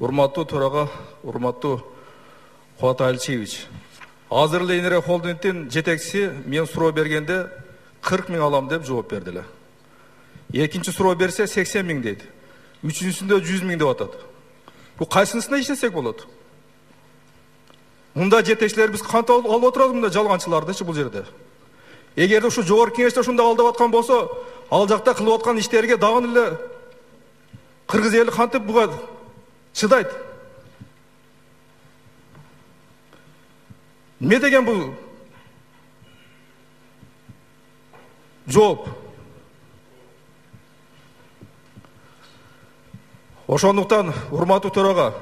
Урматтуу төрага, урматтуу Кубат Алчиевич. Азыр эле Инре холдингдин жетекчиси мен суроо бергенде 40 миң алам деп жооп бердиле. Экинчи суроо берсе 80 миң дейт. Үчүнчүсүндө 100 миң деп атат. Бул кайсынысына иштесек болот? Мында жетекчилер биз кантип алып отурабыз мында жалганчылардычы бул жерде? Эгерде ушу жогорку кеңеште ушундай алдап аткан болсо, ал жакта кылып аткан иштерге дагы эле кыргыз эли кантип буга чыдайт? Эмне деген бул жооп? Ошондуктан, урматтуу төрага,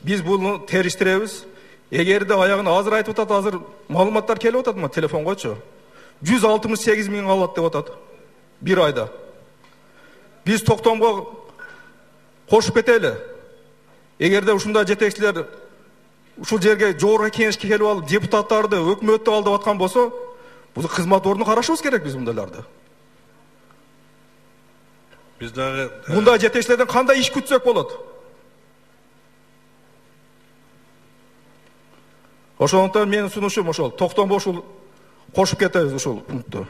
биз буну териштиребиз. Эгерде аягын азыр айтып атат, азыр маалыматтар келип атат мына телефонгочу. 168 миң алат деп атат. Bir ayda. Биз токтомго кошуп кетели. Эгерде ушундай жетекчилер ушул жерге жогорку кеңешке келип алып, депутаттарды, өкмөттү алдап аткан болсо, бул кызмат ордуну карашыбыз керек биз мындайларды. Биз дагы мындай жетекчилерден кандай иш күтсөк болот? Ошондуктан менин сунушум ошол, токтомго ушул кошуп кетебиз ушул пунктты.